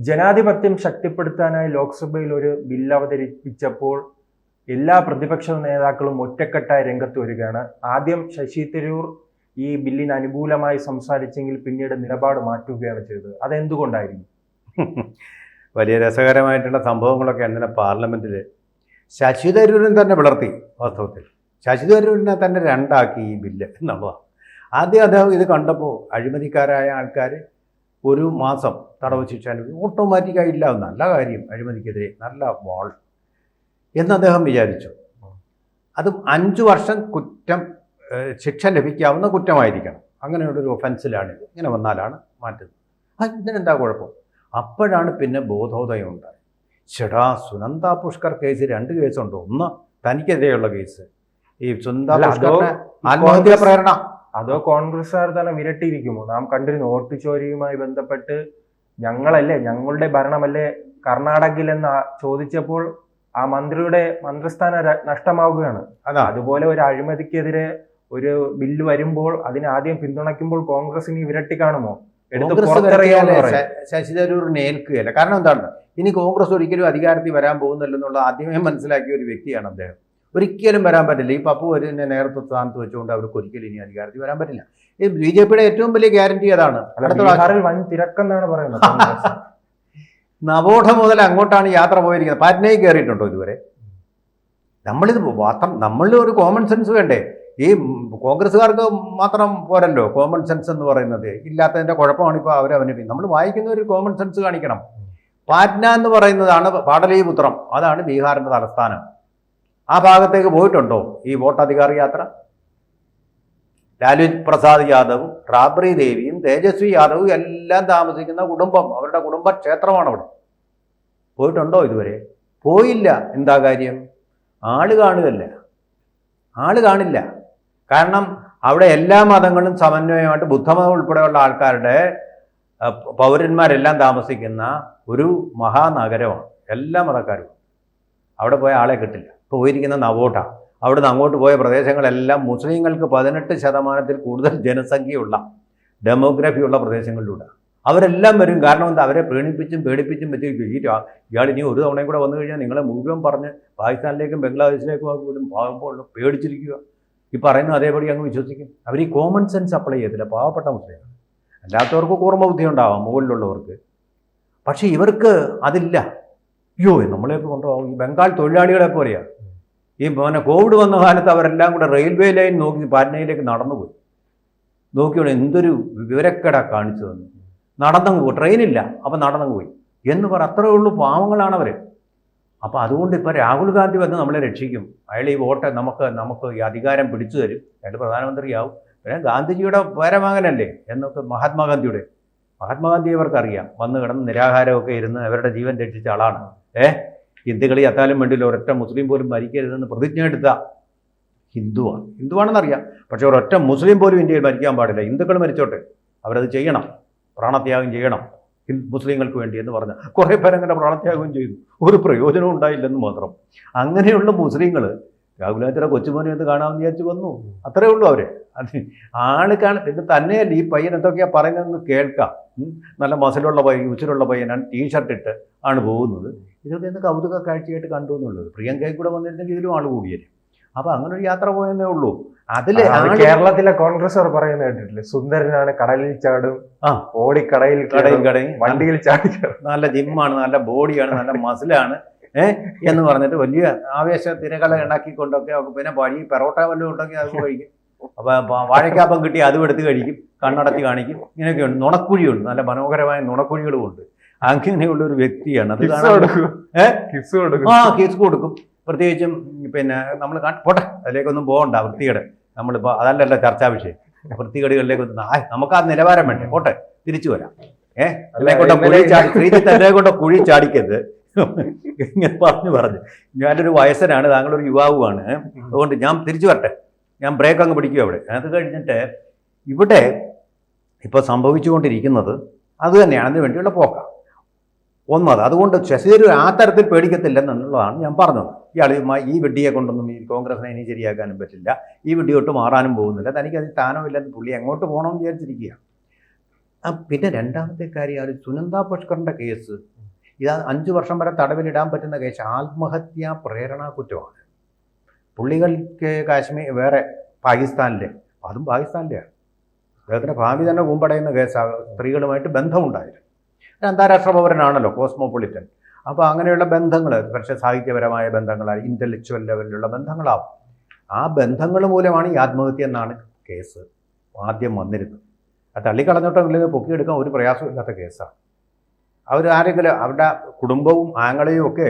ജനാധിപത്യം ശക്തിപ്പെടുത്താനായി ലോക്സഭയിൽ ഒരു ബില്ല് അവതരിപ്പിച്ചപ്പോൾ എല്ലാ പ്രതിപക്ഷ നേതാക്കളും ഒറ്റക്കെട്ടായി രംഗത്ത് വരികയാണ്. ആദ്യം ശശി തരൂർ ഈ ബില്ലിന് അനുകൂലമായി സംസാരിച്ചെങ്കിൽ പിന്നീട് നിലപാട് മാറ്റുകയാണ് ചെയ്തത്. അതെന്തുകൊണ്ടായിരിക്കും? വലിയ രസകരമായിട്ടുള്ള സംഭവങ്ങളൊക്കെ ഇന്നലെ പാർലമെൻറ്റിൽ ശശി തരൂരിനെ തന്നെ പിളർത്തി. വാസ്തവത്തിൽ ശശി തരൂരിനെ തന്നെ രണ്ടാക്കി ഈ ബില്ല് എന്നുള്ളതാണ്. ആദ്യം അദ്ദേഹം ഇത് കണ്ടപ്പോൾ അഴിമതിക്കാരായ ആൾക്കാർ 1 മാസം തടവ് ശിക്ഷ ഓട്ടോമാറ്റിക്കായി ഇല്ല, നല്ല കാര്യം, അഴിമതിക്കെതിരെ നല്ല വാൾ എന്ന് അദ്ദേഹം വിചാരിച്ചു. അതും 5 വർഷം ശിക്ഷ ലഭിക്കാവുന്ന കുറ്റമായിരിക്കണം. അങ്ങനെയുള്ളൊരു ഒഫൻസിലാണിത്. ഇങ്ങനെ വന്നാലാണ് മാറ്റുന്നത്. ഇതിനെന്താ കുഴപ്പം? അപ്പോഴാണ് പിന്നെ ബോധോദയം ഉണ്ടായത്. ചേട്ടാ, സുനന്ദ പുഷ്കർ കേസ് 2 കേസുണ്ട്. ഒന്ന് തനിക്കെതിരെയുള്ള കേസ്, ഈ സുനന്ദ പുഷ്കറിന്റെ ആത്മഹത്യാ പ്രേരണ. അതോ കോൺഗ്രസ്സുകാർ തന്നെ വിരട്ടിയിരിക്കുമോ? നാം കണ്ടിരുന്നു വോട്ട് ചോരിയുമായി ബന്ധപ്പെട്ട് ഞങ്ങളുടെ ഭരണമല്ലേ കർണാടകയിലെന്ന് ചോദിച്ചപ്പോൾ ആ മന്ത്രിയുടെ മന്ത്രിസ്ഥാനം നഷ്ടമാവുകയാണ്. അതുപോലെ ഒരു അഴിമതിക്കെതിരെ ഒരു ബില്ല് വരുമ്പോൾ അതിനെ ആദ്യം പിന്തുണയ്ക്കുമ്പോൾ കോൺഗ്രസിന് വിരട്ടി കാണുമോ? ശശി തരൂരിനെ ഏൽക്കുകയല്ല. കാരണം എന്താണ്, ഇനി കോൺഗ്രസ് ഒരിക്കലും അധികാരത്തിൽ വരാൻ പോകുന്നില്ലെന്നുള്ള ആദ്യമേ മനസ്സിലാക്കിയ ഒരു വ്യക്തിയാണ് അദ്ദേഹം. ഒരിക്കലും വരാൻ പറ്റില്ല. ഈ പപ്പു വരുന്ന നേതൃത്വ സ്ഥാനത്ത് വെച്ചുകൊണ്ട് അവർക്ക് ഒരിക്കലും ഇനി അധികാരത്തിൽ വരാൻ പറ്റില്ല. ഈ BJPയുടെ ഏറ്റവും വലിയ ഗ്യാരണ്ടി അതാണ്. വൻ തിരക്കെന്നാണ് പറയുന്നത്. നവോഢ മുതൽ അങ്ങോട്ടാണ് യാത്ര പോയിരിക്കുന്നത്. പാറ്റ്നയിൽ കയറിയിട്ടുണ്ടോ ഇതുവരെ? നമ്മളിൽ ഒരു കോമൺ സെൻസ് വേണ്ടേ? ഈ കോൺഗ്രസ്സുകാർക്ക് മാത്രം പോരല്ലോ കോമൺ സെൻസ് എന്ന് പറയുന്നത്. ഇല്ലാത്തതിൻ്റെ കുഴപ്പമാണ് ഇപ്പോൾ അവരവന്. നമ്മൾ വായിക്കുന്ന ഒരു കോമൺ സെൻസ് കാണിക്കണം. പാറ്റ്ന എന്ന് പറയുന്നതാണ് പാടലീപുത്രം. അതാണ് ബീഹാറിൻ്റെ തലസ്ഥാനം. ആ ഭാഗത്തേക്ക് പോയിട്ടുണ്ടോ ഈ വോട്ടധികാർ യാത്ര? ലാലു പ്രസാദ് യാദവും റാബ്രി ദേവിയും തേജസ്വി യാദവും എല്ലാം താമസിക്കുന്ന കുടുംബം, അവരുടെ കുടുംബ ക്ഷേത്രമാണ് അവിടെ. പോയിട്ടുണ്ടോ ഇതുവരെ? പോയില്ല. എന്താ കാര്യം? ആള് കാണില്ല. കാരണം അവിടെ എല്ലാ മതങ്ങളും സമന്വയമായിട്ട് ബുദ്ധമതം ഉൾപ്പെടെയുള്ള ആൾക്കാരുടെ പൗരന്മാരെല്ലാം താമസിക്കുന്ന ഒരു മഹാനഗരമാണ്. എല്ലാ മതക്കാരും അവിടെ പോയ ആളെ കിട്ടില്ല. പോയിരിക്കുന്ന നവോഢ, അവിടുന്ന് അങ്ങോട്ട് പോയ പ്രദേശങ്ങളെല്ലാം മുസ്ലിങ്ങൾക്ക് 18% കൂടുതൽ ജനസംഖ്യയുള്ള ഡെമോഗ്രഫിയുള്ള പ്രദേശങ്ങളിലൂടെ അവരെല്ലാം വരും. കാരണം എന്താ? അവരെ പേടിപ്പിച്ചും വെച്ചിരിക്കും. ഇയാൾ ഇനി ഒരു തവണയും കൂടെ വന്നു കഴിഞ്ഞാൽ നിങ്ങളെ മുഴുവൻ പറഞ്ഞ് പാകിസ്ഥാനിലേക്കും ബംഗ്ലാദേശിലേക്കും പോലും പോകുമ്പോൾ പേടിച്ചിരിക്കുക. ഈ പറയുന്നത് അതേപടി അങ്ങ് വിശ്വസിക്കും. അവർ ഈ കോമൺ സെൻസ് അപ്ലൈ ചെയ്യത്തില്ല. പാവപ്പെട്ട മുസ്ലിങ്ങൾ, അല്ലാത്തവർക്ക് കൂർമ്മ ബുദ്ധി ഉണ്ടാവാം മുകളിലുള്ളവർക്ക്. പക്ഷേ ഇവർക്ക് അതില്ല. നമ്മളെയൊക്കെ കൊണ്ടുപോകും. ഈ ബംഗാൾ തൊഴിലാളികളെ പോലെയാണ്. ഈ കോവിഡ് വന്ന കാലത്ത് അവരെല്ലാം കൂടെ റെയിൽവേ ലൈൻ നോക്കി പാറ്റ്നയിലേക്ക് നടന്നുപോയി. നോക്കിയോളൂ, എന്തൊരു വിവരക്കേട കാണിച്ചതെന്ന്. നടന്നങ്ങ് പോയി, ട്രെയിനില്ല, അപ്പം നടന്നങ്ങ് പോയി എന്ന് അത്രയേ ഉള്ളൂ. പാവങ്ങളാണ് അവർ. അപ്പോൾ അതുകൊണ്ട് ഇപ്പോൾ രാഹുൽ ഗാന്ധി വന്ന് നമ്മളെ രക്ഷിക്കും. അയാൾ ഈ വോട്ട് നമുക്ക് ഈ അധികാരം പിടിച്ചു തരും, അയാൾ പ്രധാനമന്ത്രിയാവും. പിന്നെ ഗാന്ധിജിയുടെ പേരമകനല്ലേ എന്നൊക്കെ മഹാത്മാഗാന്ധിയുടെ. മഹാത്മാഗാന്ധി ഇവർക്കറിയാം. വന്ന് കിടന്ന് നിരാഹാരമൊക്കെ ഇരുന്ന് അവരുടെ ജീവൻ രക്ഷിച്ച ആളാണ്. ഹിന്ദുക്കളി എത്താലും വേണ്ടിയില്ല, ഒരൊറ്റ മുസ്ലിം പോലും മരിക്കരുതെന്ന് പ്രതിജ്ഞ എടുത്ത ഹിന്ദുവാണെന്നറിയാം. പക്ഷെ ഒരൊറ്റ മുസ്ലിം പോലും ഇന്ത്യയിൽ മരിക്കാൻ പാടില്ല. ഹിന്ദുക്കൾ മരിച്ചോട്ടെ, അവരത് ചെയ്യണം, പ്രാണത്യാഗം ചെയ്യണം മുസ്ലിങ്ങൾക്ക് വേണ്ടി എന്ന് പറഞ്ഞ കുറേ പേരങ്ങനെ പ്രാണത്യാഗം ചെയ്തു. ഒരു പ്രയോജനവും ഉണ്ടായില്ലെന്ന് മാത്രം. അങ്ങനെയുള്ള മുസ്ലിങ്ങൾ രാഹുൽ ഗാന്ധിയുടെ കൊച്ചുമോനെ ഒന്ന് കാണാമെന്ന് വിചാരിച്ച് വന്നു. അത്രേ ഉള്ളൂ അവർ. അത് ഇത് തന്നെയല്ല. ഈ പയ്യൻ എന്തൊക്കെയാണ് പറയുന്നതെന്ന് കേൾക്കാം. നല്ല മസിലുള്ള പയ്യൻ, ഉച്ചിലുള്ള പയ്യനാണ്, ടീഷർട്ട് ഇട്ട് ആണ് പോകുന്നത്. ഇതൊക്കെ എന്ത് കൗതുക കാഴ്ചയായിട്ട് കണ്ടു എന്നുള്ളത്. പ്രിയങ്കയിൽ കൂടെ വന്നിരുന്നെങ്കിൽ ഇതിലും ആൾ കൂടിയത്. അപ്പോൾ അങ്ങനെ ഒരു യാത്ര പോയെന്നേ ഉള്ളൂ. കേരളത്തിലെ കോൺഗ്രസ് പറയുന്നത് കേട്ടിട്ടില്ലേ? സുന്ദരനാണ്, കടലിൽ ചാടും, ഓടിക്കടയിൽ വണ്ടിയിൽ ചാടി, നല്ല ജിമ്മാണ്, നല്ല ബോഡിയാണ്, നല്ല മസിലാണ് എന്ന് പറഞ്ഞിട്ട് വലിയ ആവേശ തിരകളെ ഉണ്ടാക്കിക്കൊണ്ടൊക്കെ. പിന്നെ വഴി പെറോട്ട വല്ലതും ഉണ്ടെങ്കിൽ അത് കഴിക്കും. അപ്പോൾ വാഴക്കാപ്പം കിട്ടി അതും എടുത്ത് കഴിക്കും, കണ്ണടച്ച് കാണിക്കും. ഇങ്ങനെയൊക്കെയുണ്ട്. നുണക്കുഴിയുണ്ട്, നല്ല മനോഹരമായ നുണക്കുഴികളും ഉണ്ട്. അങ്ങനെയുള്ളൊരു വ്യക്തിയാണ്. അത് കേസ് കൊടുക്കും. പ്രത്യേകിച്ചും പിന്നെ നമ്മൾ പോട്ടെ, അതിലേക്കൊന്നും പോകണ്ട. വൃത്തികേട് നമ്മളിപ്പോൾ അതല്ലല്ലോ ചർച്ചാ വിഷയം. വൃത്തികേടുകളിലേക്കൊന്നും നമുക്ക് ആ നിലവാരം വേണ്ടേ. പോട്ടെ, തിരിച്ചു വരാം. എന്നെ കൊണ്ട് കുഴി ചാടിക്കരുത് ഇങ്ങനെ പറഞ്ഞു. ഞാനൊരു വയസ്സനാണ്, താങ്കളൊരു യുവാവുമാണ്. അതുകൊണ്ട് ഞാൻ തിരിച്ചു വരട്ടെ. ഞാൻ ബ്രേക്ക് അങ്ങ് പിടിക്കും അവിടെ. അത് കഴിഞ്ഞിട്ട് ഇവിടെ ഇപ്പോൾ സംഭവിച്ചുകൊണ്ടിരിക്കുന്നത് അത് തന്നെയാണ്. അതിന് വേണ്ടിയുള്ള പോക്കാം ഒന്നത്. അതുകൊണ്ട് ശശി തരൂർ ആ തരത്തിൽ പേടിക്കത്തില്ലെന്നുള്ളതാണ് ഞാൻ പറഞ്ഞത്. ഇയാൾ ഈ വിഡ്ഢിയെ കൊണ്ടൊന്നും ഈ കോൺഗ്രസിനെ ഇനി ശരിയാക്കാനും പറ്റില്ല, ഈ വിഡ്ഢി തൊട്ട് മാറാനും പോകുന്നില്ല, തനിക്കത് സ്ഥാനമില്ലെന്ന് പുള്ളി എങ്ങോട്ട് പോകണമെന്ന് വിചാരിച്ചിരിക്കുക. പിന്നെ രണ്ടാമത്തെ കാര്യം സുനന്ദ പുഷ്കറിൻ്റെ കേസ്, ഇത് 5 വർഷം വരെ തടവിലിടാൻ പറ്റുന്ന കേസ് ആത്മഹത്യാ പ്രേരണാ കുറ്റമാണ്. പുള്ളികൾക്ക് കാശ്മീർ വേറെ പാകിസ്ഥാനിലെ, അതും പാകിസ്ഥാനിലെയാണ്, അദ്ദേഹത്തിൻ്റെ ഭാവി തന്നെ കൂമ്പടയുന്ന കേസാണ്. സ്ത്രീകളുമായിട്ട് ബന്ധമുണ്ടായിരുന്നു. അന്താരാഷ്ട്ര പൗരനാണല്ലോ, കോസ്മോപൊളിറ്റൻ. അപ്പോൾ അങ്ങനെയുള്ള ബന്ധങ്ങൾ, പക്ഷേ സാഹിത്യപരമായ ബന്ധങ്ങളായി ഇൻ്റലക്ച്വൽ ലെവലിലുള്ള ബന്ധങ്ങളാവും. ആ ബന്ധങ്ങൾ മൂലമാണ് ഈ ആത്മഹത്യ എന്നാണ് കേസ് ആദ്യം വന്നിരുന്നത്. അത് തള്ളിക്കളഞ്ഞിട്ടെങ്കിലും പൊക്കിയെടുക്കാൻ ഒരു പ്രയാസമില്ലാത്ത കേസാണ്. ആരെങ്കിലും അവരുടെ കുടുംബവും ആങ്ങളെയും ഒക്കെ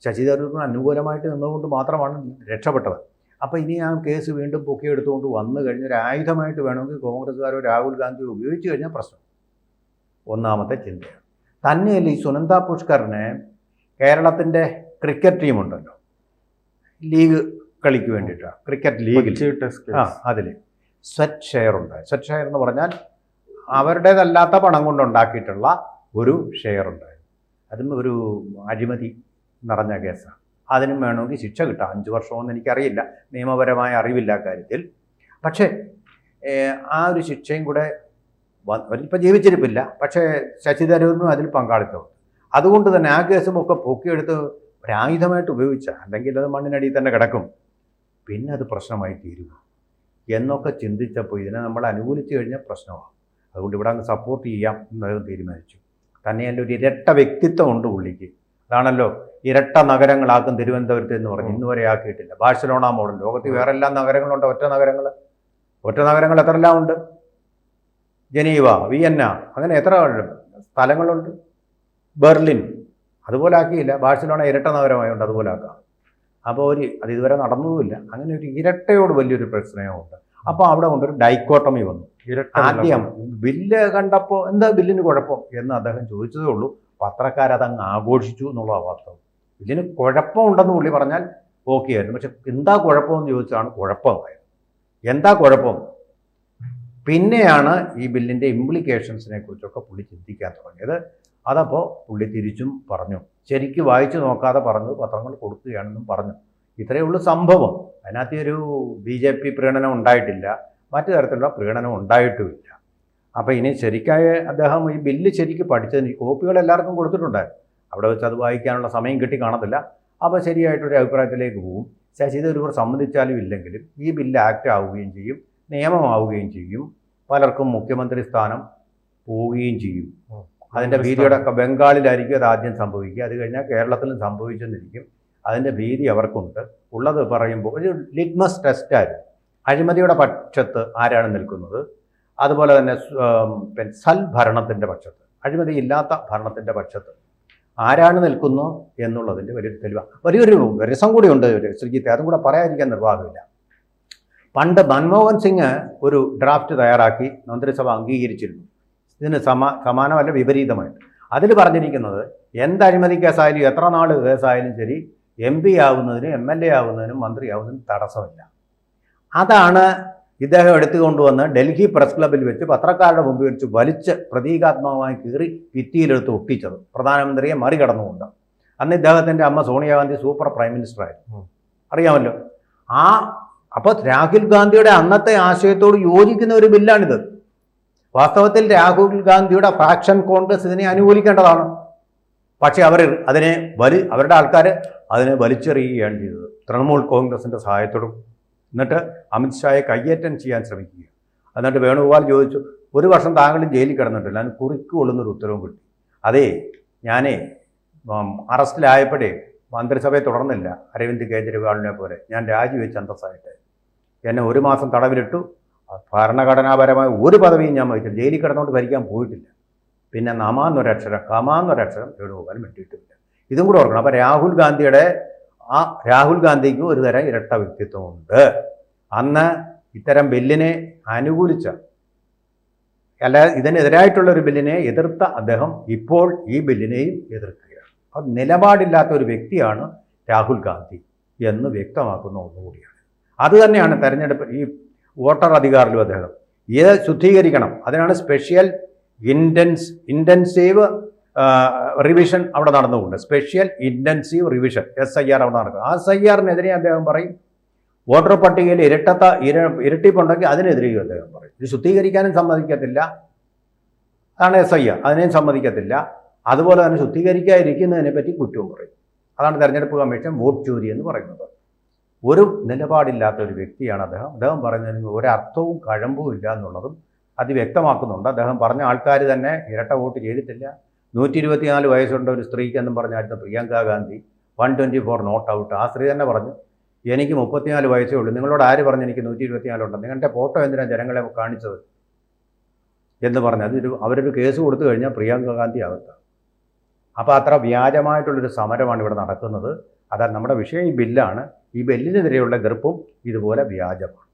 ശശി തരൂരിന് അനുകൂലമായിട്ട് നിന്നുകൊണ്ട് മാത്രമാണ് രക്ഷപ്പെട്ടത്. അപ്പോൾ ഇനി ആ കേസ് വീണ്ടും പൊക്കിയെടുത്തുകൊണ്ട് വന്നു കഴിഞ്ഞ ഒരു ആയുധമായിട്ട് വേണമെങ്കിൽ കോൺഗ്രസ്സുകാരോ രാഹുൽ ഗാന്ധിയോ ഉപയോഗിച്ച് കഴിഞ്ഞാൽ പ്രശ്നം. ഒന്നാമത്തെ ചിന്തയാണ്. തന്നെയല്ല, ഈ സുനന്ദ പുഷ്കറിന് കേരളത്തിൻ്റെ ക്രിക്കറ്റ് ടീമുണ്ടല്ലോ, ലീഗ് കളിക്ക് വേണ്ടിയിട്ടാണ്, ക്രിക്കറ്റ് ലീഗിൽ അതിൽ സ്വെറ്റ് ഷെയർ ഉണ്ടായി. സ്വെറ്റ് ഷെയർ എന്ന് പറഞ്ഞാൽ അവരുടേതല്ലാത്ത പണം കൊണ്ടുണ്ടാക്കിയിട്ടുള്ള ഒരു ഷെയർ ഉണ്ടായിരുന്നു. അതും ഒരു അഴിമതി നിറഞ്ഞ കേസാണ്. അതിനും വേണമെങ്കിൽ ശിക്ഷ കിട്ടാം. 5 വർഷമൊന്നും എനിക്കറിയില്ല, നിയമപരമായ അറിവില്ല കാര്യത്തിൽ. പക്ഷേ ആ ഒരു ശിക്ഷയും കൂടെ ഇപ്പം ജീവിച്ചിരിപ്പില്ല, പക്ഷേ ശശി തരൂരിനും അതിൽ പങ്കാളിത്തമുണ്ട്. അതുകൊണ്ട് തന്നെ ആ കേസും ഒക്കെ പൊക്കിയെടുത്ത് ഒരായുധമായിട്ട് ഉപയോഗിച്ചാൽ, അല്ലെങ്കിൽ അത് മണ്ണിനടിയിൽ തന്നെ കിടക്കും, പിന്നെ അത് പ്രശ്നമായി തീരുമോ എന്നൊക്കെ ചിന്തിച്ചപ്പോൾ ഇതിനെ നമ്മൾ അനുകൂലിച്ച് കഴിഞ്ഞാൽ പ്രശ്നമാണ്. അതുകൊണ്ട് ഇവിടെ അങ്ങ് സപ്പോർട്ട് ചെയ്യാം എന്നതും തീരുമാനിച്ചു. തന്നെയല്ല, ഒരു ഇരട്ട വ്യക്തിത്വം ഉണ്ട് പുള്ളിക്ക്. അതാണല്ലോ ഇരട്ട നഗരങ്ങളാക്കും തിരുവനന്തപുരത്ത് എന്ന് പറഞ്ഞ് ഇന്ന് വരെ ആക്കിയിട്ടില്ല. Barcelona model. ലോകത്തിൽ വേറെ എല്ലാം നഗരങ്ങളുണ്ട്, ഒറ്റ നഗരങ്ങൾ എത്രയെല്ലാം ഉണ്ട്. ജനീവ, വിയന്ന, അങ്ങനെ എത്ര സ്ഥലങ്ങളുണ്ട്. ബെർലിൻ അതുപോലെ ആക്കിയില്ല. ബാഴ്സലോണ ഇരട്ട നഗരമായതുകൊണ്ട് അതുപോലെ ആക്കാം. അപ്പോൾ അത് ഇതുവരെ നടന്നതുമില്ല. അങ്ങനെ ഒരു ഇരട്ടയോട് വലിയൊരു പ്രശ്നമുണ്ട്. അപ്പോൾ അവിടെ കൊണ്ടൊരു ഡൈക്കോട്ടമി വന്നു. ആദ്യം ബില്ല് കണ്ടപ്പോൾ എന്താ ബില്ലിന് കുഴപ്പം എന്ന് അദ്ദേഹം ചോദിച്ചതേ ഉള്ളൂ. പത്രക്കാരതങ്ങ് ആഘോഷിച്ചു എന്നുള്ള വാസ്തവം. ഇതിന് കുഴപ്പമുണ്ടെന്ന് പുള്ളി പറഞ്ഞാൽ ഓക്കെ ആയിരുന്നു. പക്ഷെ എന്താ കുഴപ്പമെന്ന് ചോദിച്ചാണ് കുഴപ്പമായത്. എന്താ കുഴപ്പം? പിന്നെയാണ് ഈ ബില്ലിൻ്റെ ഇംപ്ലിക്കേഷൻസിനെ കുറിച്ചൊക്കെ പുള്ളി ചിന്തിക്കാൻ തുടങ്ങിയത്. അതപ്പോൾ പുള്ളി തിരിച്ചും പറഞ്ഞു, ശരിക്കും വായിച്ചു നോക്കാതെ പറഞ്ഞത് പത്രങ്ങൾ കൊടുക്കുകയാണെന്നും പറഞ്ഞു. ഇത്രയേ ഉള്ളൂ സംഭവം. അതിനകത്ത് ഒരു BJP പ്രീണനം ഉണ്ടായിട്ടില്ല, മറ്റു തരത്തിലുള്ള പ്രീണനം ഉണ്ടായിട്ടുമില്ല. അപ്പോൾ ഇനി ശരിക്കായ അദ്ദേഹം ഈ ബില്ല് ശരിക്കും പഠിച്ചതിന് കോപ്പികൾ എല്ലാവർക്കും കൊടുത്തിട്ടുണ്ടായിരുന്നു. അവിടെ വെച്ച് അത് വായിക്കാനുള്ള സമയം കിട്ടി കാണത്തില്ല. അപ്പോൾ ശരിയായിട്ടൊരു അഭിപ്രായത്തിലേക്ക് പോകും. ശശി തരൂർ സമ്മതിച്ചാലും ഇല്ലെങ്കിലും ഈ ബില്ല് ആക്ട് ആവുകയും ചെയ്യും, നിയമമാവുകയും ചെയ്യും. പലർക്കും മുഖ്യമന്ത്രി സ്ഥാനം പോവുകയും ചെയ്യും. അതിൻ്റെ ഭീതിയോടൊക്കെ ബംഗാളിലായിരിക്കും അത് ആദ്യം സംഭവിക്കുക. അത് കഴിഞ്ഞാൽ കേരളത്തിലും സംഭവിച്ചെന്നിരിക്കും. അതിൻ്റെ ഭീതി അവർക്കുണ്ട്. ഉള്ളത് പറയുമ്പോൾ ഒരു ലിറ്റ്മസ് ടെസ്റ്റായിരുന്നു. അഴിമതിയുടെ പക്ഷത്ത് ആരാണ് നിൽക്കുന്നത്, അതുപോലെ തന്നെ സൽഭരണത്തിൻ്റെ പക്ഷത്ത്, അഴിമതിയില്ലാത്ത ഭരണത്തിൻ്റെ പക്ഷത്ത് ആരാണ് നിൽക്കുന്നു എന്നുള്ളതിൻ്റെ വലിയൊരു തെളിവാണ്. വലിയൊരു രസം കൂടിയുണ്ട് ശ്രീജിത്തെ, അതും കൂടെ പറയാതിരിക്കാൻ നിർവാഹമില്ല. പണ്ട് മൻമോഹൻ സിംഗ് ഒരു ഡ്രാഫ്റ്റ് തയ്യാറാക്കി മന്ത്രിസഭ അംഗീകരിച്ചിരുന്നു. ഇതിന് സമാനമല്ല വിപരീതമായിട്ട്. അതിൽ പറഞ്ഞിരിക്കുന്നത് എന്ത് അഴിമതി കേസായാലും എത്ര നാൾ കേസായാലും ശരി, MP ആവുന്നതിനും MLA ആവുന്നതിനും മന്ത്രിയാവുന്നതിനും തടസ്സമില്ല. അതാണ് ഇദ്ദേഹം എടുത്തുകൊണ്ടുവന്ന് ഡൽഹി പ്രസ് ക്ലബിൽ വെച്ച് പത്രക്കാരുടെ മുമ്പിൽ വെച്ച് വലിച്ച് പ്രതീകാത്മകമായി കീറി ഭിത്തിയിലെടുത്ത് ഒട്ടിച്ചത്, പ്രധാനമന്ത്രിയെ മറികടന്നുകൊണ്ട്. അന്ന് ഇദ്ദേഹത്തിൻ്റെ അമ്മ സോണിയാഗാന്ധി സൂപ്പർ പ്രൈം മിനിസ്റ്റർ ആയിരുന്നു, അറിയാമല്ലോ. അപ്പോൾ രാഹുൽ ഗാന്ധിയുടെ അന്നത്തെ ആശയത്തോട് യോജിക്കുന്ന ഒരു ബില്ലാണിത്. വാസ്തവത്തിൽ രാഹുൽ ഗാന്ധിയുടെ ഫ്രാക്ഷൻ കോൺഗ്രസ് ഇതിനെ അനുകൂലിക്കേണ്ടതാണ്. പക്ഷേ അതിനെ അവരുടെ ആൾക്കാർ അതിനെ വലിച്ചെറിയുകയാണ് ചെയ്തത്, തൃണമൂൽ കോൺഗ്രസിൻ്റെ സഹായത്തോടും. എന്നിട്ട് അമിത്ഷായെ കയ്യേറ്റം ചെയ്യാൻ ശ്രമിക്കുക. എന്നിട്ട് വേണുഗോപാൽ ചോദിച്ചു, 1 വർഷം താങ്കളും ജയിലിൽ കിടന്നിട്ടില്ല, അതിന് കുറിക്കുകൊള്ളുന്നൊരു ഉത്തരവും കിട്ടി. അതേ, ഞാനേ അറസ്റ്റിലായപ്പോഴേ മന്ത്രിസഭയെ തുടർന്നില്ല, അരവിന്ദ് കെജ്രിവാളിനെ പോലെ ഞാൻ രാജിവെച്ച് അന്തസ്സായിട്ട്. എന്നെ 1 മാസം തടവിലിട്ടു. ഭരണഘടനാപരമായ ഒരു പദവിയും ഞാൻ വഹിച്ചില്ല. ജയിലിൽ കിടന്നുകൊണ്ട് ഭരിക്കാൻ പോയിട്ടില്ല. പിന്നെ കമാന്നൊരക്ഷരം വേണുഗോപാൽ വെട്ടിയിട്ടില്ല. ഇതും കൂടെ ഓർക്കണം. അപ്പോൾ രാഹുൽ ഗാന്ധിക്ക് ഒരു തരം ഇരട്ട വ്യക്തിത്വമുണ്ട്. അന്ന് ഇത്തരം ബില്ലിനെ അനുകൂലിച്ച, അല്ല ഇതിനെതിരായിട്ടുള്ള ഒരു ബില്ലിനെ എതിർത്ത അദ്ദേഹം ഇപ്പോൾ ഈ ബില്ലിനെയും എതിർക്കുകയാണ്. അത് നിലപാടില്ലാത്ത ഒരു വ്യക്തിയാണ് രാഹുൽ ഗാന്ധി എന്ന് വ്യക്തമാക്കുന്ന ഒന്നുകൂടിയാണ്. അതുതന്നെയാണ് തെരഞ്ഞെടുപ്പ് ഈ വോട്ടർ അധികാറിലും അദ്ദേഹം ഇത് ശുദ്ധീകരിക്കണം. അതിനാണ് സ്പെഷ്യൽ ഇൻറ്റൻസീവ് റിവിഷൻ അവിടെ നടന്നുകൊണ്ട്, സ്പെഷ്യൽ ഇൻറ്റൻസീവ് റിവിഷൻ SIR അവിടെ നടക്കുക. ആ SIR-നെതിരെ അദ്ദേഹം പറയും. വോട്ടർ പട്ടികയിൽ ഇരട്ടിപ്പുണ്ടെങ്കിൽ അതിനെതിരെയും അദ്ദേഹം പറയും. ഇത് ശുദ്ധീകരിക്കാനും സമ്മതിക്കത്തില്ല. അതാണ് SIR. അതിനെയും സമ്മതിക്കത്തില്ല. അതുപോലെ തന്നെ ശുദ്ധീകരിക്കാതിരിക്കുന്നതിനെ പറ്റി കുറ്റവും പറയും. അതാണ് തെരഞ്ഞെടുപ്പ് കമ്മീഷൻ വോട്ട് ചോരി എന്ന് പറയുന്നത്. ഒരു നിലപാടില്ലാത്ത ഒരു വ്യക്തിയാണ് അദ്ദേഹം. അദ്ദേഹം പറയുന്നതിന് ഒരർത്ഥവും കഴമ്പും ഇല്ല എന്നുള്ളതും അതിവ്യക്തമാക്കുന്നുണ്ട്. അദ്ദേഹം പറഞ്ഞ ആൾക്കാർ തന്നെ ഇരട്ട വോട്ട് ചെയ്തിട്ടില്ല. 124 വയസ്സുണ്ട് ഒരു സ്ത്രീക്ക് എന്നും പറഞ്ഞായിരുന്നു പ്രിയങ്ക ഗാന്ധി. 124 not out. ആ സ്ത്രീ തന്നെ പറഞ്ഞു, എനിക്ക് 34 വയസ്സേ ഉള്ളൂ, നിങ്ങളോട് ആര് പറഞ്ഞു എനിക്ക് 124 ഉണ്ട്, നിങ്ങളുടെ ഫോട്ടോ എന്തിനാണ് ജനങ്ങളെ കാണിച്ചത് എന്ന് പറഞ്ഞ് അവരൊരു കേസ് കൊടുത്തു കഴിഞ്ഞാൽ പ്രിയങ്ക ഗാന്ധി അകത്താണ്. അപ്പോൾ അത്ര വ്യാജമായിട്ടുള്ളൊരു സമരമാണ് ഇവിടെ നടക്കുന്നത്. അതാണ് നമ്മുടെ വിഷയം. ഈ ബില്ലാണ്. ഈ ബില്ലിനെതിരെയുള്ള എതിർപ്പും ഇതുപോലെ വ്യാജമാണ്.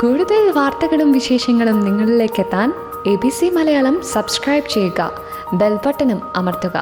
കൂടുതൽ വാർത്തകളും വിശേഷങ്ങളും നിങ്ങളിലേക്ക് എത്താൻ ABC മലയാളം സബ്സ്ക്രൈബ് ചെയ്യുക, ബെൽ ബട്ടണും അമർത്തുക.